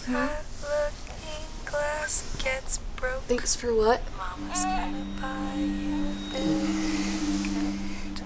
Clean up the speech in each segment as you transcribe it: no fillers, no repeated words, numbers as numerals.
That looking glass gets broke. Thanks for what? Mama's gonna buy you a big coat.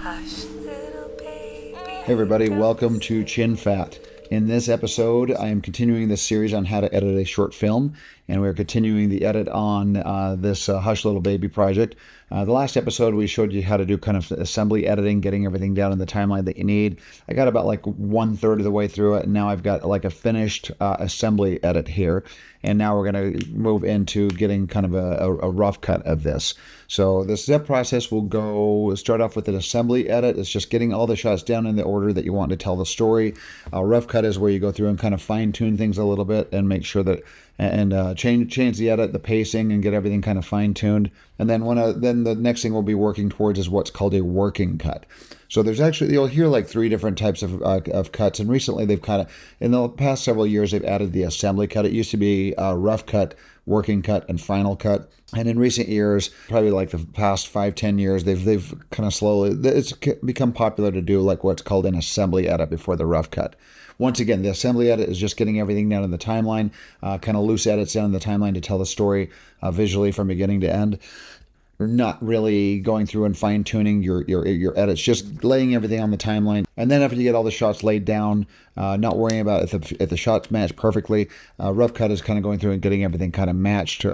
Hush, little baby. Hey everybody, welcome to Chin Fat. In this episode, I am continuing this series on how to edit a short film, and we're continuing the edit on this Hush Little Baby project. The last episode, we showed you how to do kind of assembly editing, getting everything down in the timeline that you need. I got about like 1/3 of the way through it, and now I've got like a finished assembly edit here. And now we're going to move into getting kind of a rough cut of this. So the step process will start off with an assembly edit. It's just getting all the shots down in the order that you want to tell the story. A rough cut is where you go through and kind of fine tune things a little bit and make sure that change the edit, the pacing, and get everything kind of fine tuned. And then then the next thing we'll be working towards is what's called a working cut. So there's actually, you'll hear like 3 different types of cuts, and recently they've kind of, in the past several years, they've added the assembly cut. It used to be rough cut, working cut, and final cut. And in recent years, probably like the past 5-10 years, they've kind of slowly, it's become popular to do like what's called an assembly edit before the rough cut. Once again, the assembly edit is just getting everything down in the timeline, kind of loose edits down in the timeline to tell the story visually from beginning to end. Not really going through and fine-tuning your edits, just laying everything on the timeline. And then after you get all the shots laid down, not worrying about if the shots match perfectly, rough cut is kind of going through and getting everything kind of matched,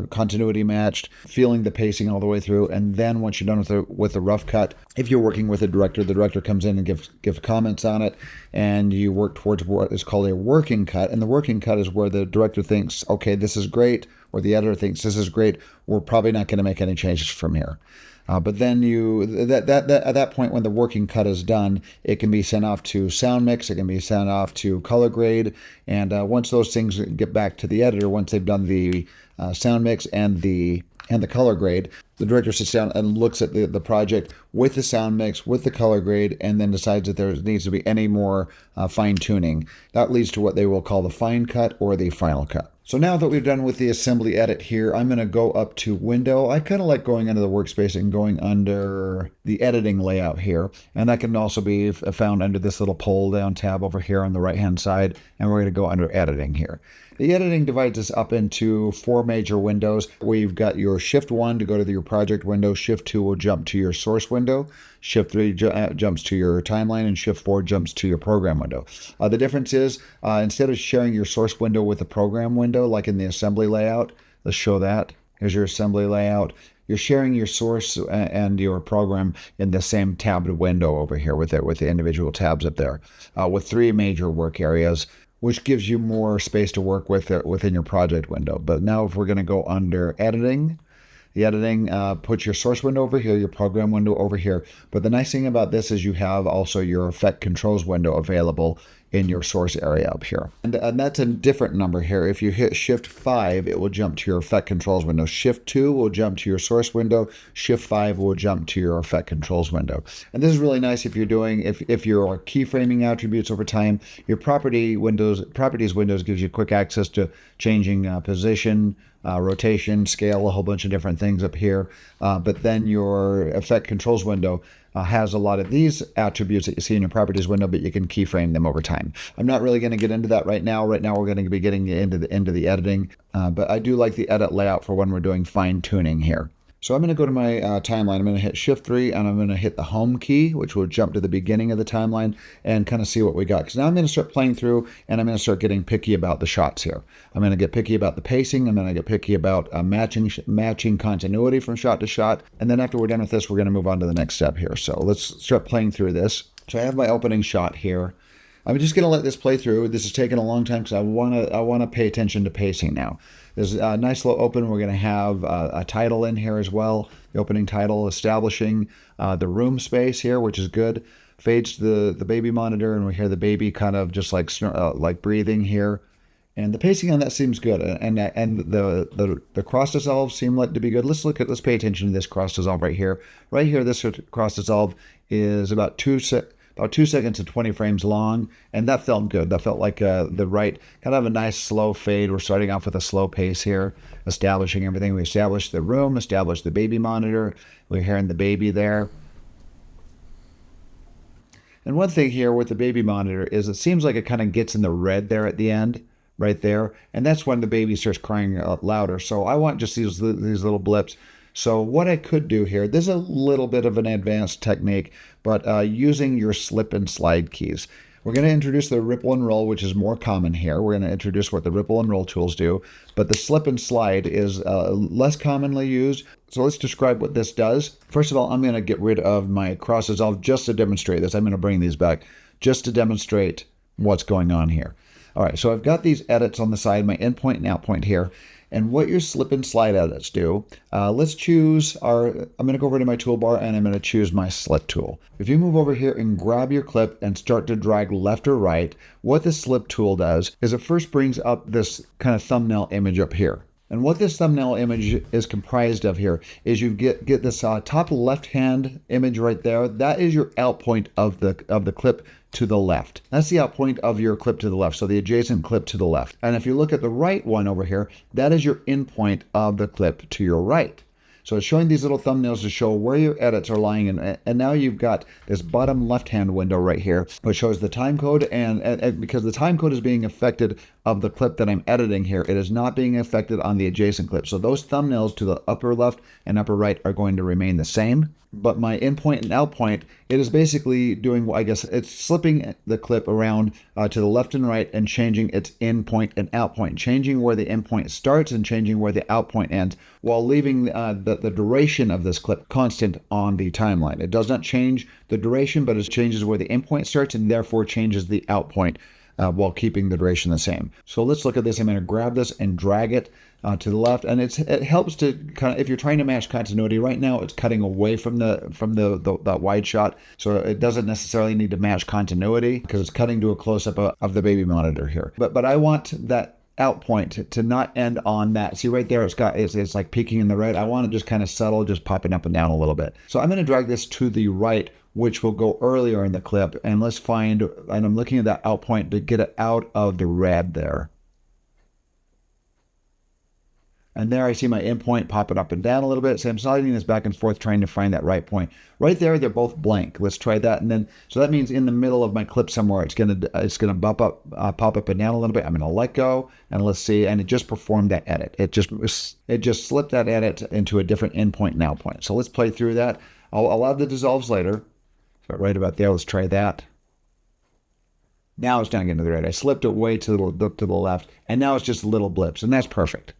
continuity matched, feeling the pacing all the way through. And then once you're done with the rough cut, if you're working with a director, the director comes in and gives comments on it, and you work towards what is called a working cut. And the working cut is where the director thinks, okay, this is great, or the editor thinks this is great, we're probably not going to make any changes from here. But then at that point, when the working cut is done, it can be sent off to sound mix, it can be sent off to color grade, and once those things get back to the editor, once they've done the sound mix and the color grade, the director sits down and looks at the project with the sound mix, with the color grade, and then decides that there needs to be any more fine tuning. That leads to what they will call the fine cut or the final cut. So now that we've done with the assembly edit here, I'm going to go up to Window. I kind of like going under the Workspace and going under the editing layout here. And that can also be found under this little pull down tab over here on the right hand side. And we're going to go under editing here. The editing divides us up into 4 major windows. We've got your Shift 1 to go to your project window. Shift 2 will jump to your source window. Shift 3 jumps to your timeline, and Shift 4 jumps to your program window. The difference is instead of sharing your source window with the program window, like in the assembly layout, let's show that. Here's your assembly layout. You're sharing your source and your program in the same tabbed window over here with the individual tabs up there, with 3 major work areas, which gives you more space to work with within your project window. But now if we're going to go under editing, the editing puts your source window over here, your program window over here. But the nice thing about this is you have also your effect controls window available in your source area up here. And that's a different number here. If you hit Shift 5, it will jump to your effect controls window. Shift 2 will jump to your source window. Shift 5 will jump to your effect controls window. And this is really nice if you're keyframing attributes over time. Your properties windows gives you quick access to changing position, rotation, scale, a whole bunch of different things up here. But then your effect controls window has a lot of these attributes that you see in your properties window, but you can keyframe them over time. I'm not really going to get into that right now. Right now, we're going to be getting into the editing, but I do like the edit layout for when we're doing fine tuning here. So I'm going to go to my timeline. I'm going to hit Shift 3, and I'm going to hit the Home key, which will jump to the beginning of the timeline and kind of see what we got. Because now I'm going to start playing through, and I'm going to start getting picky about the shots here. I'm going to get picky about the pacing. I'm going to get picky about matching continuity from shot to shot. And then after we're done with this, we're going to move on to the next step here. So let's start playing through this. So I have my opening shot here. I'm just going to let this play through. This is taking a long time because I want to pay attention to pacing now. There's a nice little open. We're going to have a title in here as well. The opening title establishing the room space here, which is good. Fades to the baby monitor, and we hear the baby kind of just like breathing here. And the pacing on that seems good. And the cross dissolve seem like to be good. Let's pay attention to this cross dissolve right here. Right here, this cross dissolve is about 2 seconds and 20 frames long, and that felt good. That felt like the right, kind of a nice slow fade. We're starting off with a slow pace here, establishing everything. We established the room, established the baby monitor. We're hearing the baby there. And one thing here with the baby monitor is it seems like it kind of gets in the red there at the end. right there, and that's when the baby starts crying out louder. So I want just these little blips. So what I could do here, this is a little bit of an advanced technique, but using your slip and slide keys. We're going to introduce the ripple and roll, which is more common here. We're going to introduce what the ripple and roll tools do, but the slip and slide is less commonly used. So let's describe what this does. First of all, I'm going to get rid of my cross dissolve just to demonstrate this. I'm going to bring these back just to demonstrate what's going on here. All right, so I've got these edits on the side, my in point and out point here. And what your slip and slide edits do, let's choose I'm going to go over to my toolbar and I'm going to choose my slit tool. If you move over here and grab your clip and start to drag left or right, what the slip tool does is it first brings up this kind of thumbnail image up here. And what this thumbnail image is comprised of here is you get this top left-hand image right there. That is your out point of the clip to the left. That's the out point of your clip to the left, so the adjacent clip to the left. And if you look at the right one over here, that is your in point of the clip to your right. So it's showing these little thumbnails to show where your edits are lying in. And now you've got this bottom left-hand window right here, which shows the time code. And because the time code is being affected of the clip that I'm editing here, it is not being affected on the adjacent clip. So those thumbnails to the upper left and upper right are going to remain the same. But my in point and out point, it is basically doing, I guess, it's slipping the clip around to the left and right and changing its in point and out point, changing where the in point starts and changing where the out point ends, while leaving the duration of this clip constant on the timeline. It does not change the duration, but it changes where the in point starts and therefore changes the out point while keeping the duration the same. So let's look at this. I'm going to grab this and drag it to the left, and it helps to kind of, if you're trying to match continuity. Right now it's cutting away from the wide shot, so it doesn't necessarily need to match continuity because it's cutting to a close-up of the baby monitor here. But I want that out point to not end on that. See right there, it's like peaking in the red. I want to just kind of settle, just popping up and down a little bit. So I'm going to drag this to the right, which will go earlier in the clip, and let's find, and I'm looking at that out point to get it out of the red there. And there I see my in point popping up and down a little bit. So I'm sliding this back and forth trying to find that right point. Right there, they're both blank. Let's try that. And then, so that means in the middle of my clip somewhere, it's gonna pop up and down a little bit. I'm gonna let go and let's see. And it just performed that edit. It just slipped that edit into a different in point and out point. So let's play through that. I'll add the dissolves later. So right about there, let's try that. Now it's down again to the right. I slipped it way to the left, and now it's just little blips, and that's perfect.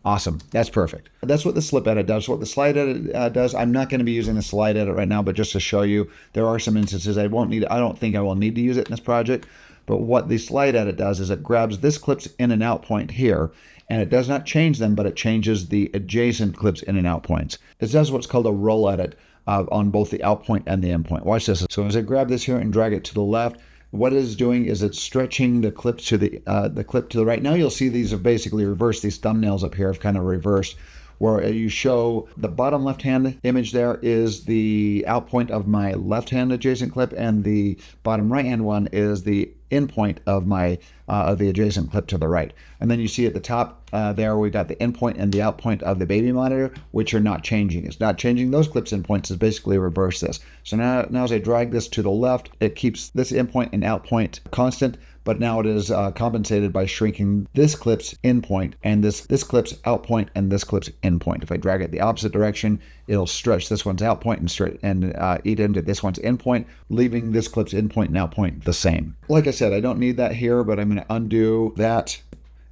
Awesome. That's perfect. That's what the slip edit does. What the slide edit does, I'm not going to be using the slide edit right now, but just to show you, there are some instances I don't think I will need to use it in this project. But what the slide edit does is it grabs this clip's in and out point here, and it does not change them, but it changes the adjacent clip's in and out points. It does what's called a roll edit on both the out point and the in point. Watch this. So as I grab this here and drag it to the left, what it is doing is it's stretching the clip to the right. Now you'll see these have basically reversed. These thumbnails up here have kind of reversed, where you show the bottom left-hand image there is the out point of my left-hand adjacent clip, and the bottom right-hand one is the in point of my of the adjacent clip to the right. And then you see at the top there we got the in point and the out point of the baby monitor, which are not changing. It's not changing those clips in points. It's basically reverse this. So now as I drag this to the left, it keeps this in point and out point constant, but now it is compensated by shrinking this clip's in point and this clip's out point and this clip's in point. If I drag it the opposite direction, it'll stretch this one's out point and eat into this one's in point, leaving this clip's in point and out point the same. Like I said, I don't need that here, but I'm going to undo that.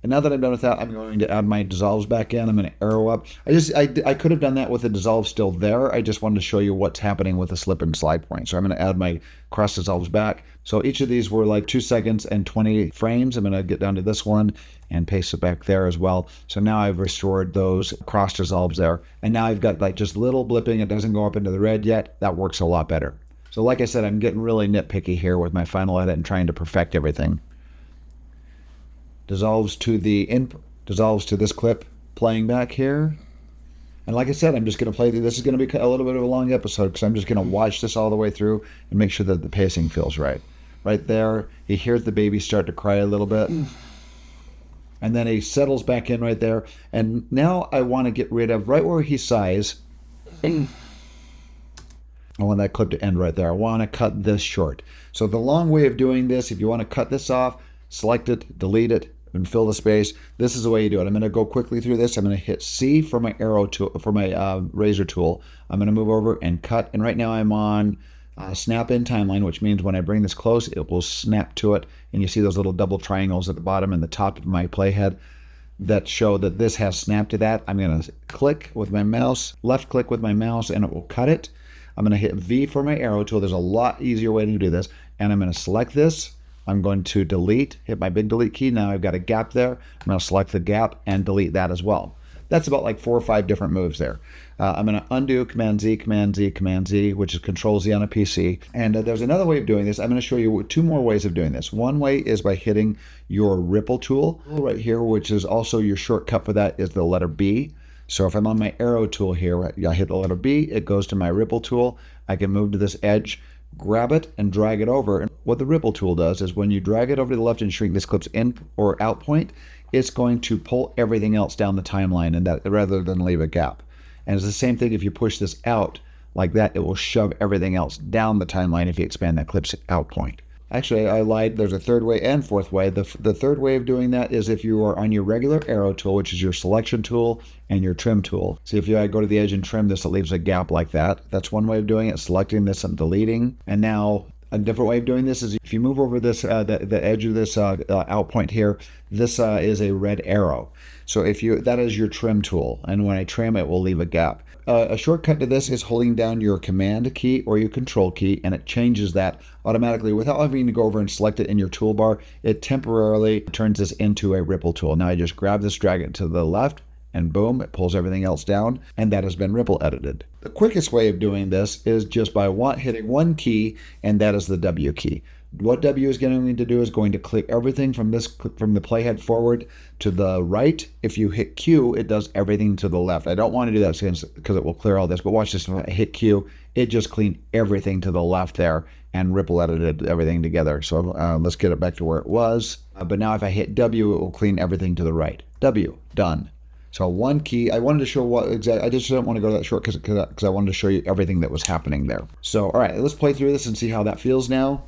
And now that I'm done with that, I'm going to add my dissolves back in. I'm going to arrow up. I could have done that with the dissolve still there. I just wanted to show you what's happening with the slip and slide point. So I'm going to add my cross dissolves back. So each of these were like 2 seconds and 20 frames. I'm going to get down to this one and paste it back there as well. So now I've restored those cross dissolves there. And now I've got like just little blipping. It doesn't go up into the red yet. That works a lot better. So like I said, I'm getting really nitpicky here with my final edit and trying to perfect everything. Dissolves to this clip playing back here. And like I said, I'm just going to play through. This is going to be a little bit of a long episode because I'm just going to watch this all the way through and make sure that the pacing feels right. Right there, he hears the baby start to cry a little bit. And then he settles back in right there. And now I want to get rid of right where he sighs. I want that clip to end right there. I want to cut this short. So the long way of doing this, if you want to cut this off, select it, delete it, and fill the space. This is the way you do it. I'm going to go quickly through this. I'm going to hit C for my arrow tool, for my razor tool. I'm going to move over and cut. And right now I'm on snap in timeline, which means when I bring this close, it will snap to it. And you see those little double triangles at the bottom and the top of my playhead that show that this has snapped to that. I'm going to click with my mouse, left click with my mouse, and it will cut it. I'm going to hit V for my arrow tool. There's a lot easier way to do this. And I'm going to select this. I'm going to delete, hit my big delete key. Now I've got a gap there. I'm going to select the gap and delete that as well. That's about like 4 or 5 different moves there. I'm going to undo Command Z, Command Z, Command Z, which is Control Z on a PC. And there's another way of doing this. I'm going to show you 2 more ways of doing this. One way is by hitting your ripple tool right here, which is also your shortcut for that is the letter B. So if I'm on my arrow tool here, I hit the letter B, it goes to my ripple tool. I can move to this edge, grab it and drag it over. And what the ripple tool does is when you drag it over to the left and shrink this clip's in or out point, it's going to pull everything else down the timeline and that rather than leave a gap. And it's the same thing if you push this out like that, it will shove everything else down the timeline if you expand that clip's out point. Actually, I lied. There's a third way and fourth way. The third way of doing that is if you are on your regular arrow tool, which is your selection tool and your trim tool. See, if I go to the edge and trim this, it leaves a gap like that. That's one way of doing it, selecting this and deleting. And now a different way of doing this is if you move over this, the edge of this out point here, this is a red arrow. So that is your trim tool. And when I trim, it will leave a gap. A shortcut to this is holding down your command key or your control key, and it changes that automatically without having to go over and select it in your toolbar. It temporarily turns this into a ripple tool. Now I just grab this, drag it to the left, and boom, it pulls everything else down, and that has been ripple edited. The quickest way of doing this is just by hitting one key, and that is the W key. What W is going to do is going to click everything from the playhead forward to the right. If you hit Q, it does everything to the left. I don't want to do that because it will clear all this, but watch this. If I hit Q, it just cleaned everything to the left there and ripple edited everything together. So let's get it back to where it was. But now if I hit W, it will clean everything to the right. W, done. So one key, I wanted to show what exactly, I just didn't want to go to that short because I wanted to show you everything that was happening there. So, all right, let's play through this and see how that feels now.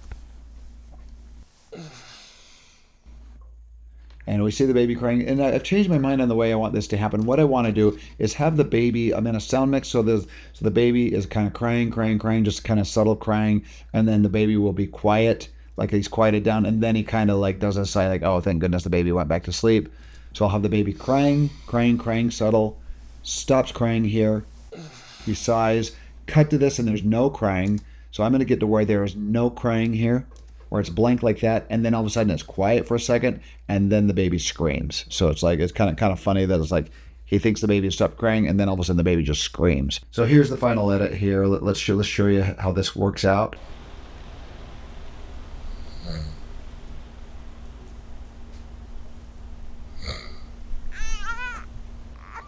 And we see the baby crying. And I've changed my mind on the way I want this to happen. What I want to do is have the baby, I'm in a sound mix, so the baby is kind of crying, just kind of subtle crying. And then the baby will be quiet, like he's quieted down. And then he kind of like does a sigh like, oh, thank goodness the baby went back to sleep. So I'll have the baby crying, subtle, stops crying here. He sighs, cut to this, and there's no crying. So I'm going to get to where there is no crying here, where it's blank like that, and then all of a sudden it's quiet for a second, and then the baby screams. So it's like, it's kind of funny that it's like he thinks the baby stopped crying, and then all of a sudden the baby just screams. So here's the final edit here. Let's show you how this works out.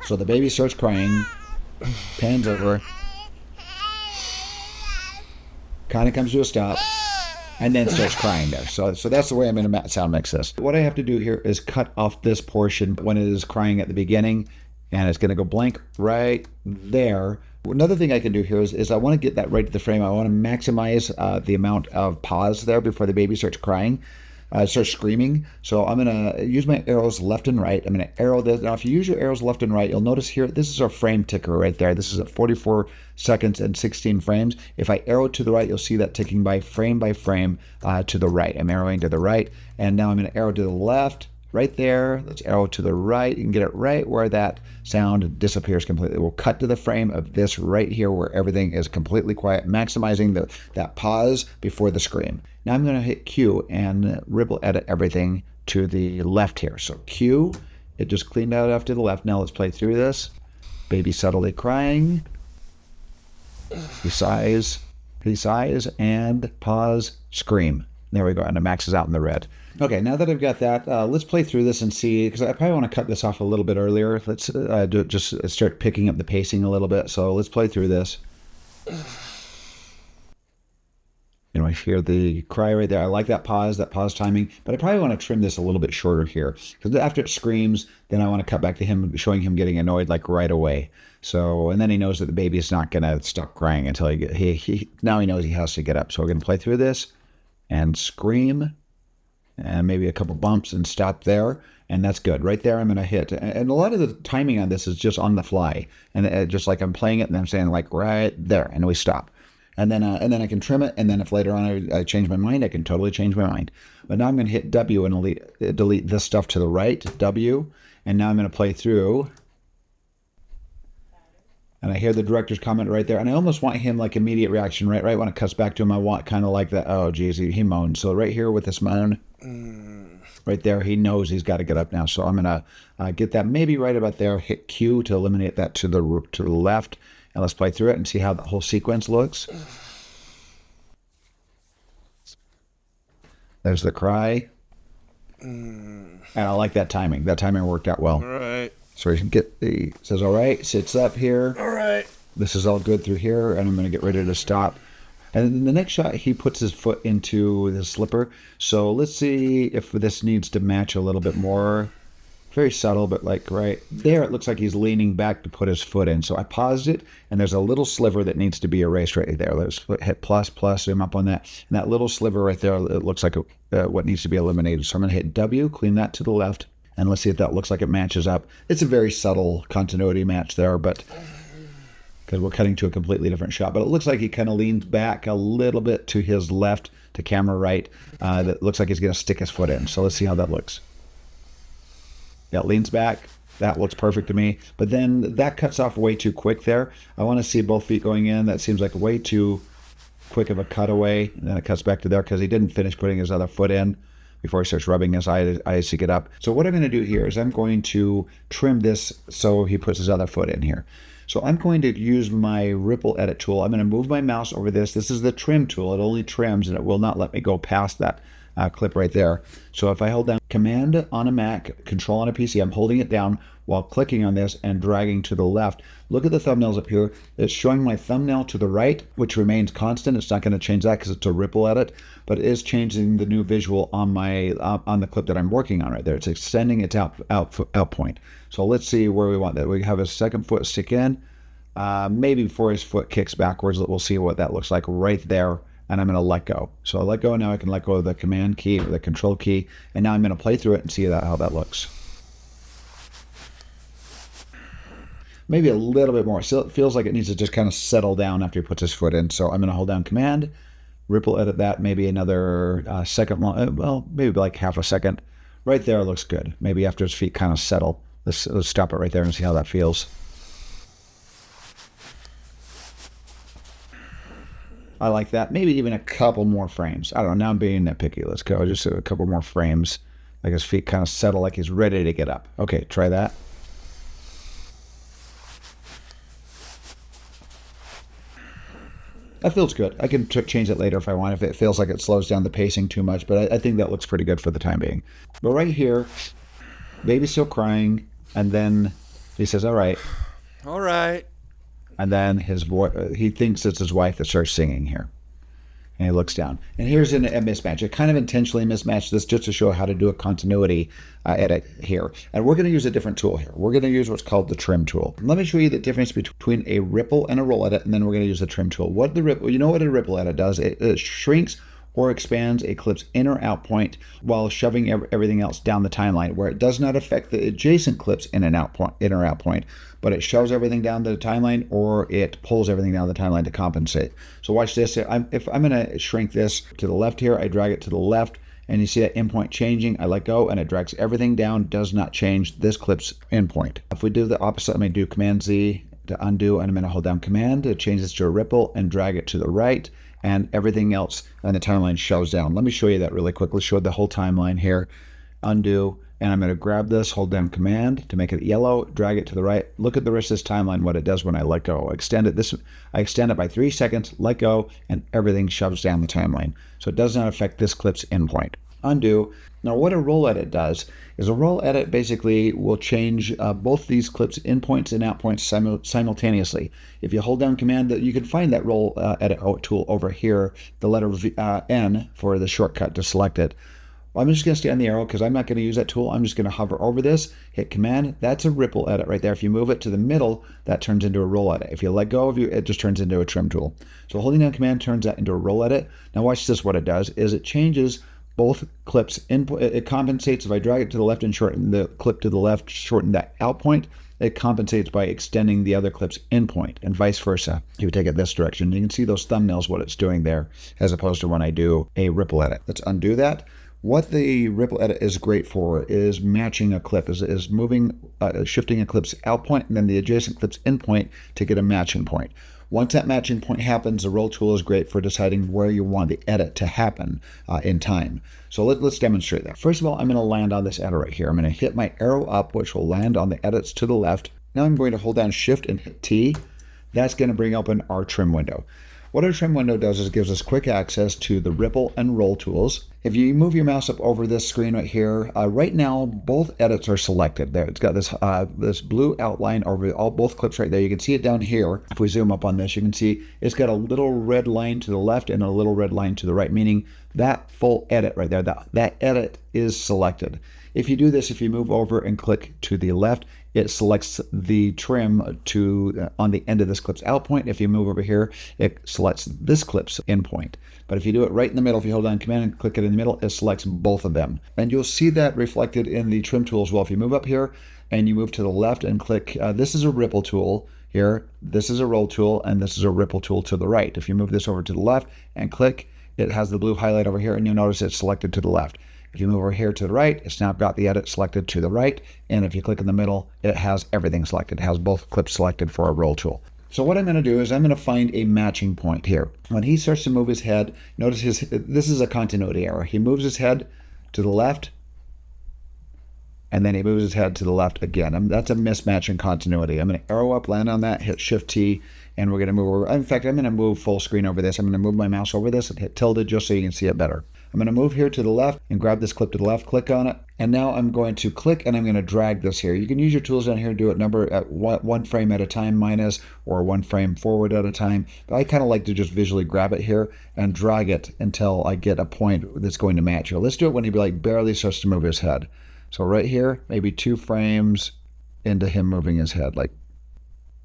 So the baby starts crying, pans over, kind of comes to a stop, and then starts crying there. So that's the way I'm going to sound mix this. What I have to do here is cut off this portion when it is crying at the beginning, and it's going to go blank right there. Another thing I can do here is I want to get that right to the frame. I want to maximize the amount of pause there before the baby starts crying. Start screaming. So I'm going to use my arrows left and right. I'm going to arrow this. Now, if you use your arrows left and right, you'll notice here, this is our frame ticker right there. This is at 44 seconds and 16 frames. If I arrow to the right, you'll see that ticking by frame to the right. I'm arrowing to the right. And now I'm going to arrow to the left. Right there, let's arrow to the right. You can get it right where that sound disappears completely. We'll cut to the frame of this right here where everything is completely quiet, maximizing that pause before the scream. Now I'm going to hit Q and ripple edit everything to the left here. So Q, it just cleaned out off to the left. Now let's play through this. Baby subtly crying. He sighs, and pause, scream. There we go, and it maxes out in the red. Okay, now that I've got that, let's play through this and see, because I probably want to cut this off a little bit earlier. Let's just start picking up the pacing a little bit. So let's play through this. You know, I hear the cry right there. I like that pause timing, but I probably want to trim this a little bit shorter here, because after it screams, then I want to cut back to him, showing him getting annoyed like right away. So, and then he knows that the baby is not going to stop crying until now he knows he has to get up. So we're going to play through this and scream. and maybe a couple bumps and stop there. And that's good. Right there, I'm going to hit. And a lot of the timing on this is just on the fly. And just like I'm playing it and I'm saying like right there, and we stop. And then I can trim it. And then if later on I change my mind, I can totally change my mind. But now I'm going to hit W and delete this stuff to the right, W. And now I'm going to play through. And I hear the director's comment right there. And I almost want him like immediate reaction, right when it cuts back to him. I want kind of like that, oh, geez, he moaned. So right here with this moan, right there, he knows he's got to get up now. So I'm going to get that maybe right about there, hit Q to eliminate that to the left. And let's play through it and see how the whole sequence looks. There's the cry. And I like that timing. That timing worked out well. All right. So he says, all right, sits up here. All right. This is all good through here, and I'm going to get ready to stop. And in the next shot, he puts his foot into the slipper. So let's see if this needs to match a little bit more. Very subtle, but like right there, it looks like he's leaning back to put his foot in. So I paused it, and there's a little sliver that needs to be erased right there. Let's hit plus, zoom up on that. And that little sliver right there, it looks like what needs to be eliminated. So I'm going to hit W, clean that to the left. And let's see if that looks like it matches up. It's a very subtle continuity match there, but because we're cutting to a completely different shot. But it looks like he kind of leans back a little bit to his left, to camera right. That looks like he's going to stick his foot in. So let's see how that looks. Yeah, it leans back. That looks perfect to me. But then that cuts off way too quick there. I want to see both feet going in. That seems like way too quick of a cutaway. And then it cuts back to there because he didn't finish putting his other foot in before he starts rubbing his eyes to get up. So what I'm going to do here is I'm going to trim this so he puts his other foot in here. So I'm going to use my ripple edit tool. I'm going to move my mouse over this. This is the trim tool. It only trims and it will not let me go past that clip right there. So if I hold down Command on a Mac, Control on a PC, I'm holding it down while clicking on this and dragging to the left. Look at the thumbnails up here. It's showing my thumbnail to the right, which remains constant. It's not going to change that because it's a ripple edit, but it is changing the new visual on my on the clip that I'm working on right there. It's extending its out point. So let's see where we want that. We have a second foot stick in. Maybe before his foot kicks backwards, we'll see what that looks like right there. And I'm going to let go. So I let go. Now I can let go of the Command key or the Control key. And now I'm going to play through it and see how that looks. Maybe a little bit more. Still, it feels like it needs to just kind of settle down after he puts his foot in. So I'm going to hold down Command, ripple edit that, maybe another second long, well, maybe like half a second. Right there looks good. Maybe after his feet kind of settle. Let's stop it right there and see how that feels. I like that. Maybe even a couple more frames. I don't know. Now I'm being nitpicky. Let's go. Just a couple more frames. Like his feet kind of settle like he's ready to get up. Okay, try that. That feels good. I can change it later if I want, if it feels like it slows down the pacing too much, but I think that looks pretty good for the time being. But right here, baby's still crying, and then he says, all right. All right. And then his voice, he thinks it's his wife that starts singing here. And he looks down. And here's a mismatch. I kind of intentionally mismatched this just to show how to do a continuity edit here. And we're going to use a different tool here. We're going to use what's called the trim tool. Let me show you the difference between a ripple and a roll edit, and then we're going to use the trim tool. What the ripple, you know what a ripple edit does? It shrinks or expands a clip's in or out point while shoving everything else down the timeline, where it does not affect the adjacent clip's in or out point, but it shoves everything down the timeline or it pulls everything down the timeline to compensate. So watch this. If I'm going to shrink this to the left here, I drag it to the left, and you see that endpoint changing. I let go, and it drags everything down, does not change this clip's endpoint. If we do the opposite, I'm going to do Command Z to undo, and I'm going to hold down Command to change this to a ripple and drag it to the right, and everything else on the timeline shows down. Let me show you that really quickly. Show the whole timeline here. Undo, and I'm going to grab this, hold down Command to make it yellow, drag it to the right. Look at the rest of this timeline, what it does when I let go. I extend it by 3 seconds, let go, and everything shoves down the timeline. So it does not affect this clip's endpoint. Undo. Now what a roll edit does is a roll edit basically will change both these clips endpoints and outpoints simultaneously. If you hold down Command, you can find that roll edit tool over here, the letter N for the shortcut to select it. Well, I'm just going to stay on the arrow because I'm not going to use that tool. I'm just going to hover over this, hit Command. That's a ripple edit right there. If you move it to the middle, that turns into a roll edit. If you let go of it just turns into a trim tool. So holding down Command turns that into a roll edit. Now watch this. What it does is it changes both clips input. It compensates if I drag it to the left and shorten the clip to the left, shorten that out point. It compensates by extending the other clip's in point, and vice versa. If you take it this direction, you can see those thumbnails, what it's doing there, as opposed to when I do a ripple edit. Let's undo that. What the ripple edit is great for is matching a clip, is moving, shifting a clip's out point and then the adjacent clip's in point to get a matching point. Once that matching point happens, the roll tool is great for deciding where you want the edit to happen in time. So let's demonstrate that. First of all, I'm going to land on this edit right here. I'm going to hit my arrow up, which will land on the edits to the left. Now I'm going to hold down Shift and hit T. That's going to bring open our trim window. What our trim window does is it gives us quick access to the ripple and roll tools. If you move your mouse up over this screen right here, right now both edits are selected. There, it's got this blue outline over both clips right there. You can see it down here. If we zoom up on this, you can see it's got a little red line to the left and a little red line to the right, meaning that full edit right there, that edit is selected. If you do this, if you move over and click to the left, it selects the trim to on the end of this clip's out point. If you move over here, it selects this clip's in point. But if you do it right in the middle, if you hold down Command and click it in the middle, it selects both of them. And you'll see that reflected in the trim tool as well. If you move up here and you move to the left and click, this is a ripple tool here, this is a roll tool, and this is a ripple tool to the right. If you move this over to the left and click, it has the blue highlight over here, and you'll notice it's selected to the left. If you move over here to the right, it's now got the edit selected to the right. And if you click in the middle, it has everything selected. It has both clips selected for a roll tool. So what I'm going to do is I'm going to find a matching point here. When he starts to move his head, notice this is a continuity error. He moves his head to the left, and then he moves his head to the left again. That's a mismatch in continuity. I'm going to arrow up, land on that, hit Shift T, and we're going to move over. In fact, I'm going to move full screen over this. I'm going to move my mouse over this and hit tilde just so you can see it better. I'm going to move here to the left and grab this clip to the left, click on it, and now I'm going to click and I'm going to drag this here. You can use your tools down here to do it at one frame at a time minus, or one frame forward at a time. But I kind of like to just visually grab it here and drag it until I get a point that's going to match here. Let's do it when he barely starts to move his head. So right here, maybe 2 frames into him moving his head, like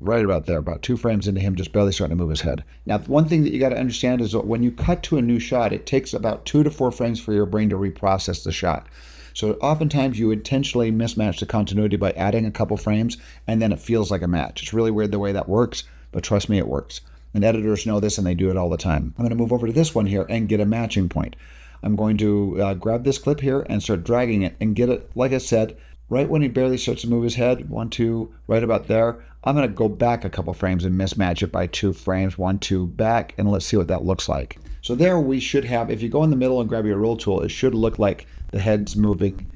right about there, about 2 frames into him just barely starting to move his head. Now, one thing that you got to understand is that when you cut to a new shot, it takes about 2 to 4 frames for your brain to reprocess the shot. So oftentimes you intentionally mismatch the continuity by adding a couple frames, and then it feels like a match. It's really weird the way that works, but trust me, it works. And editors know this, and they do it all the time. I'm going to move over to this one here and get a matching point. I'm going to grab this clip here and start dragging it and get it, like I said, right when he barely starts to move his head, 1, 2, right about there. I'm going to go back a couple frames and mismatch it by 2 frames, 1, 2, back, and let's see what that looks like. So there we should have, if you go in the middle and grab your roll tool, it should look like the head's moving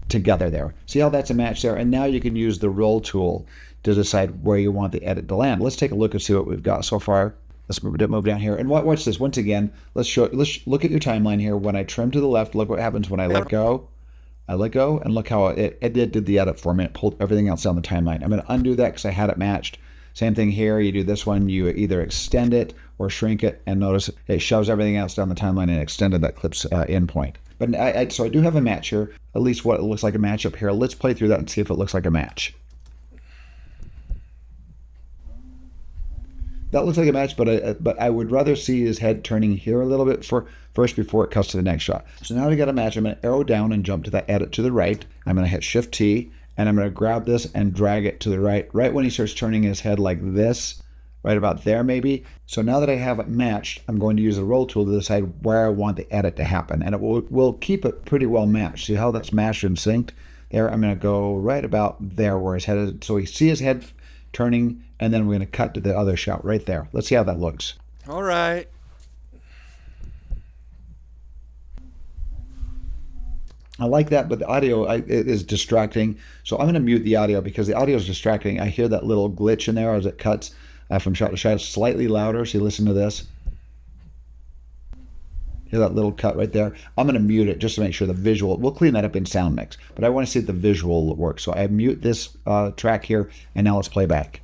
together there. See how that's a match there? And now you can use the roll tool to decide where you want the edit to land. Let's take a look and see what we've got so far. Let's move down here. And watch this. Once again, let's look at your timeline here. When I trim to the left, look what happens when I let go. I let go, and look how it did the edit for me. It pulled everything else down the timeline. I'm going to undo that because I had it matched. Same thing here. You do this one. You either extend it or shrink it, and notice it shoves everything else down the timeline and extended that clip's end point. But so I do have a match here, at least what it looks like a match up here. Let's play through that and see if it looks like a match. That looks like a match, but I would rather see his head turning here a little bit first before it cuts to the next shot. So now we got a match. I'm going to arrow down and jump to that edit to the right. I'm going to hit Shift T, and I'm going to grab this and drag it to the right when he starts turning his head like this, right about there maybe. So now that I have it matched, I'm going to use the roll tool to decide where I want the edit to happen, and it will keep it pretty well matched. See how that's matched and synced? There, I'm going to go right about there where his head is. So we see his head turning, and then we're going to cut to the other shot right there. Let's see how that looks. All right. I like that, but the audio it is distracting. So I'm going to mute the audio because the audio is distracting. I hear that little glitch in there as it cuts from shot to shot. It's slightly louder, so you listen to this. Hear that little cut right there? I'm going to mute it just to make sure the visual, we'll clean that up in sound mix, but I want to see if the visual works. So I mute this track here, and now let's play back.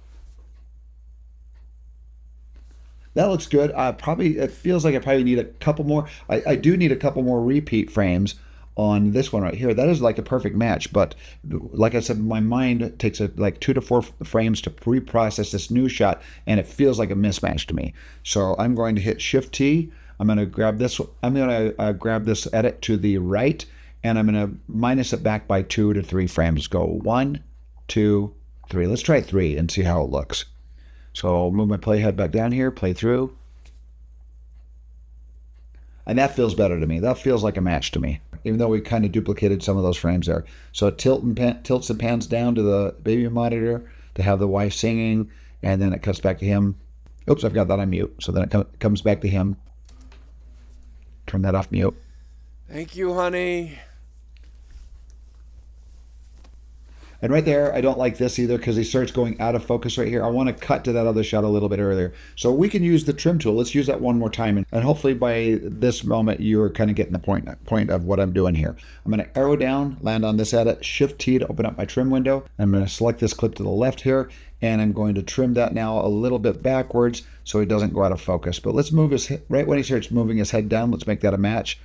That looks good. It feels like I probably need a couple more. I do need a couple more repeat frames on this one right here. That is like a perfect match, but like I said, my mind takes like 2 to 4 frames to reprocess this new shot, and it feels like a mismatch to me. So I'm going to hit Shift T. I'm going to grab this. I'm going to grab this edit to the right, and I'm going to minus it back by 2 to 3 frames. Go 1, 2, 3. Let's try 3 and see how it looks. So I'll move my playhead back down here, play through. And that feels better to me. That feels like a match to me, even though we kind of duplicated some of those frames there. So it tilts and pans down to the baby monitor to have the wife singing, and then it cuts back to him. Oops, I've got that on mute. So then it comes back to him. Turn that off mute. Thank you, honey. And right there, I don't like this either because he starts going out of focus right here. I want to cut to that other shot a little bit earlier. So we can use the trim tool. Let's use that one more time. And hopefully by this moment, you're kind of getting the point of what I'm doing here. I'm going to arrow down, land on this edit, Shift-T to open up my trim window. I'm going to select this clip to the left here, and I'm going to trim that now a little bit backwards so he doesn't go out of focus. But let's move his head, right when he starts moving his head down, let's make that a match.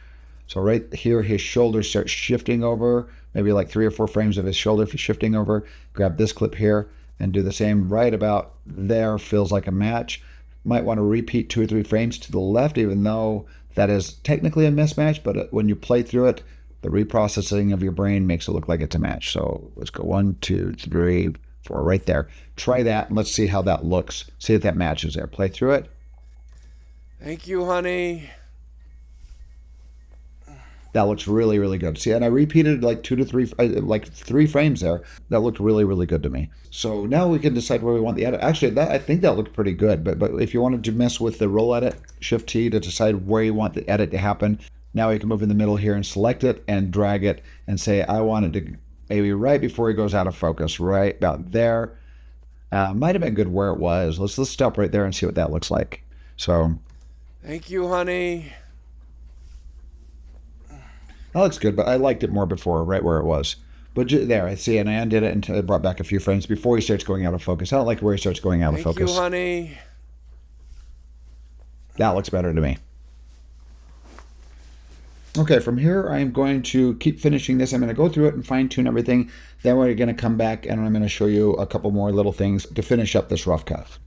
So right here, his shoulders start shifting over, maybe like 3 or 4 frames of his shoulder if he's shifting over. Grab this clip here and do the same right about there. Feels like a match. Might want to repeat 2 or 3 frames to the left, even though that is technically a mismatch, but when you play through it, the reprocessing of your brain makes it look like it's a match. So let's go 1, 2, 3, 4 right there. Try that and let's see how that looks. See if that matches there. Play through it. Thank you, honey. That looks really, really good. See, and I repeated like 2 to 3, like 3 frames there. That looked really, really good to me. So now we can decide where we want the edit. Actually, I think that looked pretty good. But if you wanted to mess with the roll edit, Shift-T to decide where you want the edit to happen. Now you can move in the middle here and select it and drag it and say, I want it to maybe right before he goes out of focus, right about there. Might have been good where it was. Let's stop right there and see what that looks like. So, thank you, honey. that looks good, but I liked it more before, right where it was. But there, I see, and I undid it until it brought back a few frames before he starts going out of focus. I don't like where he starts going out of focus. Thank you, honey. That looks better to me. Okay, from here, I'm going to keep finishing this. I'm going to go through it and fine-tune everything. Then we're going to come back, and I'm going to show you a couple more little things to finish up this rough cut.